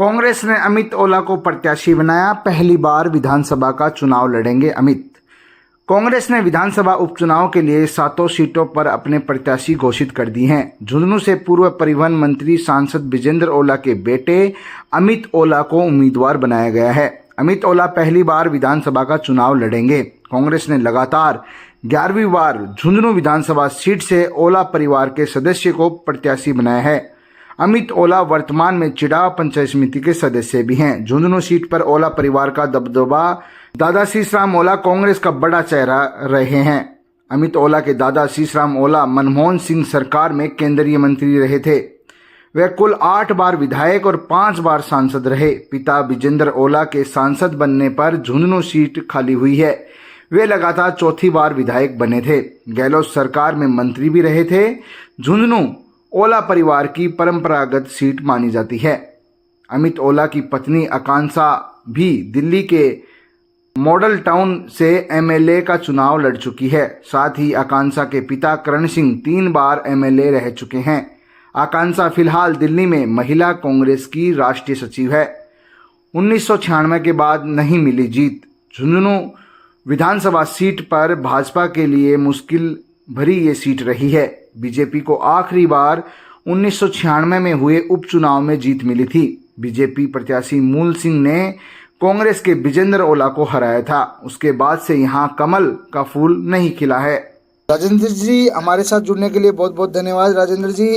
कांग्रेस ने अमित ओला को प्रत्याशी बनाया। पहली बार विधानसभा का चुनाव लड़ेंगे अमित। कांग्रेस ने विधानसभा उपचुनाव के लिए 7 सीटों पर अपने प्रत्याशी घोषित कर दिए हैं। झुंझुनू से पूर्व परिवहन मंत्री सांसद विजेंद्र ओला के बेटे अमित ओला को उम्मीदवार बनाया गया है। अमित ओला पहली बार विधानसभा का चुनाव लड़ेंगे। कांग्रेस ने लगातार 11वीं बार झुंझुनू विधानसभा सीट से ओला परिवार के सदस्य को प्रत्याशी बनाया है। अमित ओला वर्तमान में चिड़ाव पंचायत समिति के सदस्य भी हैं। झुंझुनू सीट पर ओला परिवार का दबदबा। दादा शीशराम ओला कांग्रेस का बड़ा चेहरा रहे हैं। अमित ओला के दादा शीशराम ओला मनमोहन सिंह सरकार में केंद्रीय मंत्री रहे थे। वे कुल 8 बार विधायक और 5 बार सांसद रहे। पिता विजेंद्र ओला के सांसद बनने पर झुंझुनू सीट खाली हुई है। वे लगातार 4थी बार विधायक बने थे। गहलोत सरकार में मंत्री भी रहे थे। झुंझुनू ओला परिवार की परंपरागत सीट मानी जाती है। अमित ओला की पत्नी आकांक्षा भी दिल्ली के मॉडल टाउन से एमएलए का चुनाव लड़ चुकी है। साथ ही आकांक्षा के पिता करण सिंह 3 बार एमएलए रह चुके हैं। आकांक्षा फिलहाल दिल्ली में महिला कांग्रेस की राष्ट्रीय सचिव है। 1996 के बाद नहीं मिली जीत। झुंझुनू विधानसभा सीट पर भाजपा के लिए मुश्किल भरी ये सीट रही है। बीजेपी को आखिरी बार 1996 में हुए उपचुनाव में जीत मिली थी। बीजेपी प्रत्याशी मूल सिंह ने कांग्रेस के विजेंद्र ओला को हराया था। उसके बाद से यहां कमल का फूल नहीं खिला है। राजेंद्र जी, हमारे साथ जुड़ने के लिए बहुत बहुत धन्यवाद। राजेंद्र जी,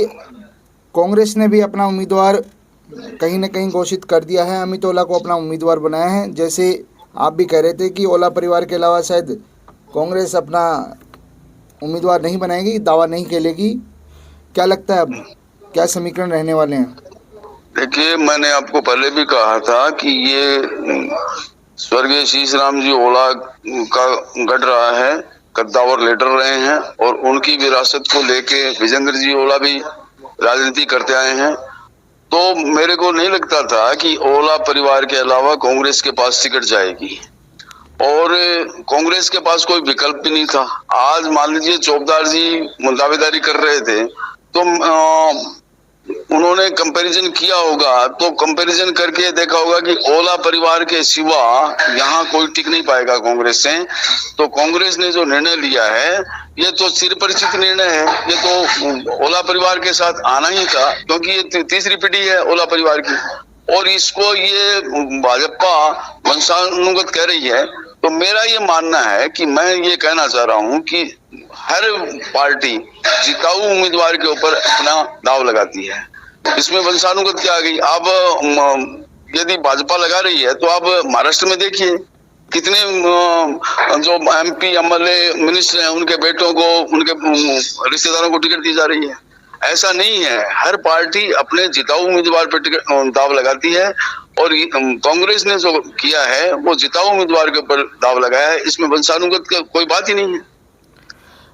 कांग्रेस ने भी अपना उम्मीदवार कहीं न कहीं घोषित कर दिया है। अमित ओला को अपना उम्मीदवार बनाया है। जैसे आप भी कह रहे थे कि ओला परिवार के अलावा शायद कांग्रेस अपना उम्मीदवार नहीं बनाएगी, दावा नहीं खेलेगी। क्या लगता है अब क्या समीकरण रहने वाले हैं? देखिए, मैंने आपको पहले भी कहा था कि ये स्वर्गीय शीशराम जी ओला का गढ़ रहा है, कद्दावर लीडर रहे हैं और उनकी विरासत को लेके विजेंद्र जी ओला भी राजनीति करते आए हैं। तो मेरे को नहीं लगता था कि ओला परिवार के अलावा कांग्रेस के पास टिकट जाएगी और कांग्रेस के पास कोई विकल्प भी नहीं था। आज मान लीजिए चौकीदार जी दावेदारी कर रहे थे तो उन्होंने कंपैरिजन किया होगा, तो कंपैरिजन करके देखा होगा कि ओला परिवार के सिवा यहाँ कोई टिक नहीं पाएगा कांग्रेस से। तो कांग्रेस ने जो निर्णय लिया है ये तो चिरपरिचित निर्णय है। ये तो ओला परिवार के साथ आना ही था, क्योंकि ये तीसरी पीढ़ी है ओला परिवार की और इसको ये भाजपा वंशानुगत कह रही है। तो मेरा ये मानना है कि मैं ये कहना चाह रहा हूँ कि हर पार्टी जिताऊ उम्मीदवार के ऊपर अपना दाव लगाती है। इसमें वंशानुगत क्या आ गई? अब यदि भाजपा लगा रही है तो आप महाराष्ट्र में देखिए कितने जो एमपी एमएलए मिनिस्टर हैं उनके बेटों को, उनके रिश्तेदारों को टिकट दी जा रही है। ऐसा नहीं है, हर पार्टी अपने जिताऊ उम्मीदवार पर टिकट दाव लगाती है और कांग्रेस ने जो किया है वो जिताऊ उम्मीदवार के ऊपर दाव लगाया है। इसमें वंशानुगत का कोई बात ही नहीं है।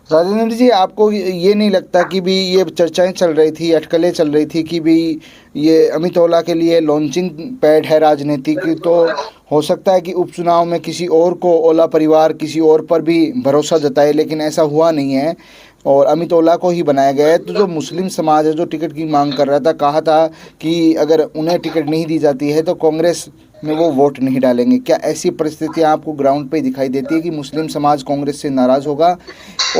राजेंद्र जी, आपको ये नहीं लगता कि भी ये चर्चाएं चल रही थी, अटकलें चल रही थी कि भी ये अमित ओला के लिए लॉन्चिंग पैड है राजनीति की, तो हो सकता है कि उपचुनाव में किसी और को ओला परिवार किसी और पर भी भरोसा जताए, लेकिन ऐसा हुआ नहीं है और अमित ओला को ही बनाया गया है। तो जो मुस्लिम समाज है जो टिकट की मांग कर रहा था, कहा था कि अगर उन्हें टिकट नहीं दी जाती है तो कांग्रेस में वो वोट नहीं डालेंगे। क्या ऐसी परिस्थितियां आपको ग्राउंड पे दिखाई देती है कि मुस्लिम समाज कांग्रेस से नाराज़ होगा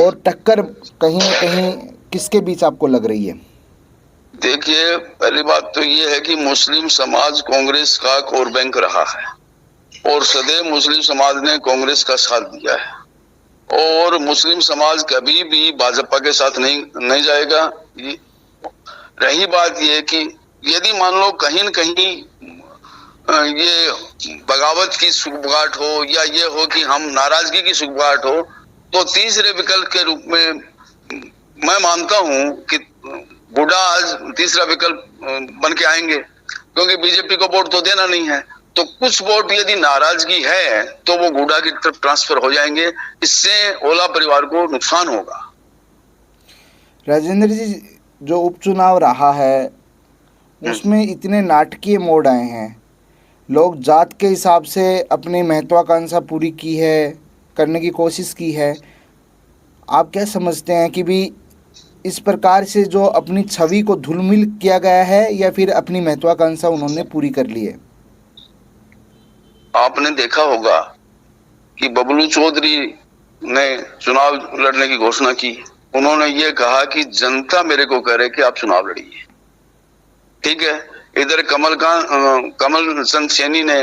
और टक्कर कहीं न कहीं किसके बीच आपको लग रही है? देखिए, पहली बात तो ये है कि मुस्लिम समाज कांग्रेस का कोर बैंक रहा है और सदैव मुस्लिम समाज ने कांग्रेस का साथ दिया है और मुस्लिम समाज कभी भी भाजपा के साथ नहीं जाएगा। रही बात ये कि यदि मान लो कहीं न कहीं ये बगावत की सुगबुगाहट हो या ये हो कि हम नाराजगी की सुगबुगाहट हो, तो तीसरे विकल्प के रूप में मैं मानता हूं कि गुडा आज तीसरा विकल्प बन के आएंगे, क्योंकि बीजेपी को वोट तो देना नहीं है। तो कुछ वोट यदि नाराजगी है तो वो गुडा की तरफ ट्रांसफर हो जाएंगे। इससे ओला परिवार को नुकसान होगा। राजेंद्र जी, जो उपचुनाव रहा है उसमें इतने नाटकीय मोड़ आए हैं। लोग जात के हिसाब से अपनी महत्वाकांक्षा पूरी की है, करने की कोशिश की है। आप क्या समझते हैं कि भी इस प्रकार से जो अपनी छवि को धूलमिल किया गया है या फिर अपनी महत्वाकांक्षा उन्होंने पूरी कर ली है? आपने देखा होगा कि बबलू चौधरी ने चुनाव लड़ने की घोषणा की। उन्होंने ये कहा कि जनता मेरे को कह रहे कि आप चुनाव लड़िए। ठीक है, इधर कमल चंद सैनी ने,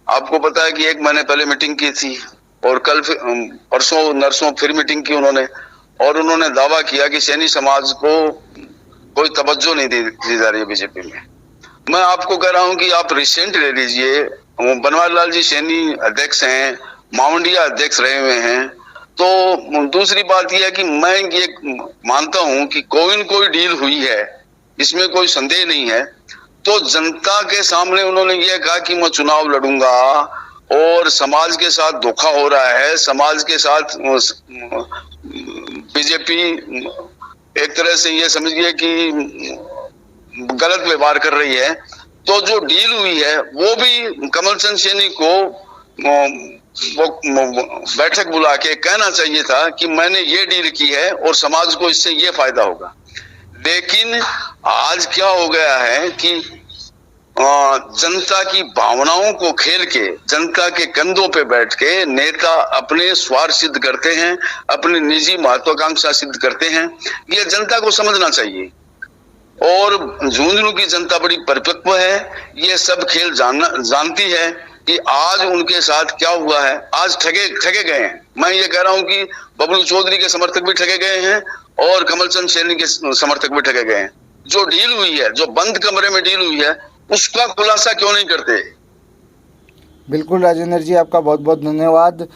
आपको पता है कि 1 महीने पहले मीटिंग की थी और कल परसों नरसों फिर मीटिंग की उन्होंने, और उन्होंने दावा किया कि सैनी समाज को कोई तवज्जो नहीं दी जा रही है बीजेपी में। मैं आपको कह रहा हूं कि आप रिसेंट ले लीजिए, बनवारीलाल जी सैनी अध्यक्ष हैं, मावंडिया अध्यक्ष रहे हुए हैं। तो दूसरी बात यह है कि मैं ये मानता हूं कि कोई डील हुई है, इसमें कोई संदेह नहीं है। तो जनता के सामने उन्होंने ये कहा कि मैं चुनाव लड़ूंगा और समाज के साथ धोखा हो रहा है, समाज के साथ बीजेपी एक तरह से ये समझिए कि गलत व्यवहार कर रही है। तो जो डील हुई है वो भी कमल चंद सैनी को वो बैठक बुला के कहना चाहिए था कि मैंने ये डील की है और समाज को इससे ये फायदा होगा। लेकिन आज क्या हो गया है कि जनता की भावनाओं को खेल के, जनता के कंधों पे बैठ के नेता अपने स्वार्थ सिद्ध करते हैं, अपनी निजी महत्वाकांक्षा सिद्ध करते हैं। ये जनता को समझना चाहिए। और झुंझुनू की जनता बड़ी परिपक्व है, ये सब खेल जानती है कि आज उनके साथ क्या हुआ है। आज ठगे गए हैं। मैं ये कह रहा हूं कि बबलू चौधरी के समर्थक भी ठगे गए हैं और कमल चंद सैनी के समर्थक भी ठगे गए हैं। जो डील हुई है, जो बंद कमरे में डील हुई है, उसका खुलासा क्यों नहीं करते? बिल्कुल राजेंद्र जी, आपका बहुत बहुत धन्यवाद।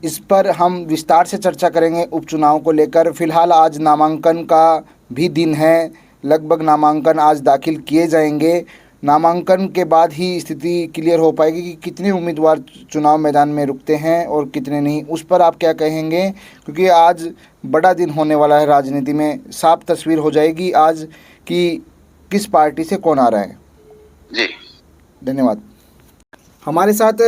इस पर हम विस्तार से चर्चा करेंगे उपचुनाव को लेकर। फिलहाल आज नामांकन का भी दिन है, लगभग नामांकन आज दाखिल किए जाएंगे। नामांकन के बाद ही स्थिति क्लियर हो पाएगी कि कितने उम्मीदवार चुनाव मैदान में रुकते हैं और कितने नहीं। उस पर आप क्या कहेंगे? क्योंकि आज बड़ा दिन होने वाला है, राजनीति में साफ तस्वीर हो जाएगी आज कि किस पार्टी से कौन आ रहा है। जी धन्यवाद। हमारे साथ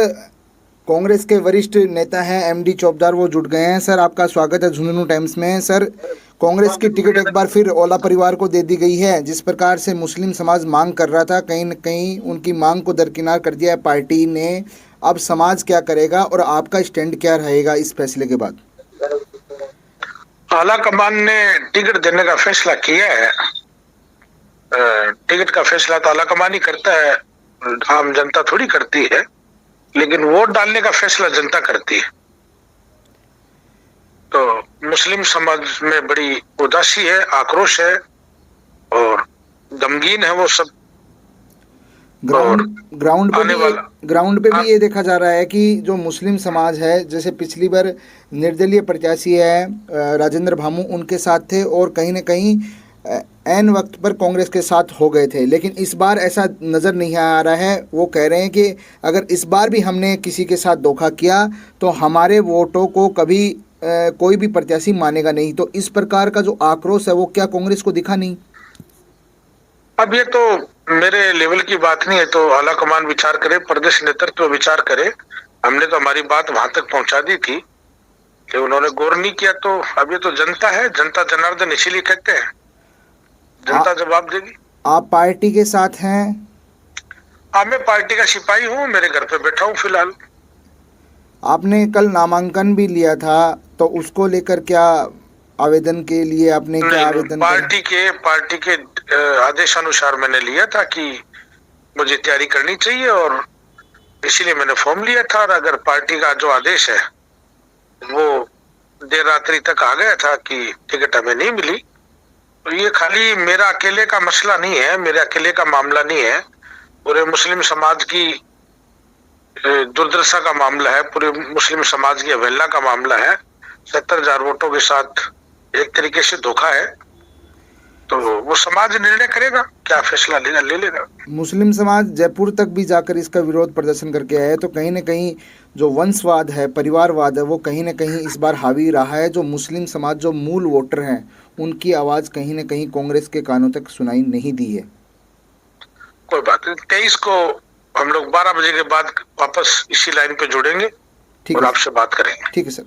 कांग्रेस के वरिष्ठ नेता हैं एमडी चौबदार, वो जुड़ गए हैं। सर, आपका स्वागत है झुंझुनू टाइम्स में। सर, कांग्रेस की टिकट एक बार फिर ओला परिवार को दे दी गई है। जिस प्रकार से मुस्लिम समाज मांग कर रहा था, कहीं न कहीं उनकी मांग को दरकिनार कर दिया है पार्टी ने। अब समाज क्या करेगा और आपका स्टैंड क्या रहेगा इस फैसले के बाद? आला कमान ने टिकट देने का फैसला किया है। टिकट का फैसला तो आला कमान ही करता है, आम जनता थोड़ी करती है। लेकिन वोट डालने का फैसला जनता करती है। तो मुस्लिम समाज में बड़ी उदासी है, आक्रोश है और गमगीन है वो सब। ग्राउंड पे भी ये देखा जा रहा है कि जो मुस्लिम समाज है, जैसे पिछली बार निर्दलीय प्रत्याशी है राजेंद्र भामू, उनके साथ थे और कहीं न कहीं ऐन वक्त पर कांग्रेस के साथ हो गए थे। लेकिन इस बार ऐसा नज़र नहीं आ रहा है। वो कह रहे हैं कि अगर इस बार भी हमने किसी के साथ धोखा किया तो हमारे वोटों को कभी कोई भी प्रत्याशी मानेगा नहीं। तो इस प्रकार का जो आक्रोश है वो क्या कांग्रेस को दिखा नहीं? अब ये तो मेरे लेवल की बात नहीं है, तो आला कमान विचार करे, प्रदेश नेतृत्व विचार करे। हमने तो हमारी बात वहां तक पहुंचा दी थी कि उन्होंने गौर नहीं किया। तो अब ये तो जनता है, जनता जनार्दन इसीलिए कहते हैं, जनता जवाब देगी। आप पार्टी के साथ हैं? हाँ, मैं पार्टी का सिपाही हूँ, मेरे घर पे बैठा हूँ फिलहाल। अनुसार कल नामांकन भी लिया था, तो उसको लेकर क्या आवेदन के लिए आपने क्या आवेदन? पार्टी के आदेशानुसार मैंने लिया था कि मुझे तैयारी करनी चाहिए और इसीलिए मैंने फॉर्म लिया था। और अगर पार्टी का जो आदेश है वो देर रात्रि तक आ गया था कि टिकट हमें नहीं मिली, तो ये खाली मेरा अकेले का मसला नहीं है, मेरे अकेले का मामला नहीं है, पूरे मुस्लिम समाज की दुर्दशा का मामला है, पूरे मुस्लिम समाज की अवहेलना का मामला है। 70,000 वोटों के साथ एक तरीके से धोखा है। तो वो समाज निर्णय करेगा, क्या फैसला लेगा ले लेगा। मुस्लिम समाज जयपुर तक भी जाकर इसका विरोध प्रदर्शन करके आया है। तो कहीं न कहीं जो वंशवाद है, परिवारवाद है, वो कहीं न कहीं इस बार हावी रहा है। जो मुस्लिम समाज, जो मूल वोटर हैं, उनकी आवाज़ कहीं न कहीं कांग्रेस के कानों तक सुनाई नहीं दी है। कोई बात नहीं, 23 को हम लोग 12 बजे के बाद वापस इसी लाइन पे जुड़ेंगे और आपसे बात करेंगे। ठीक है सर।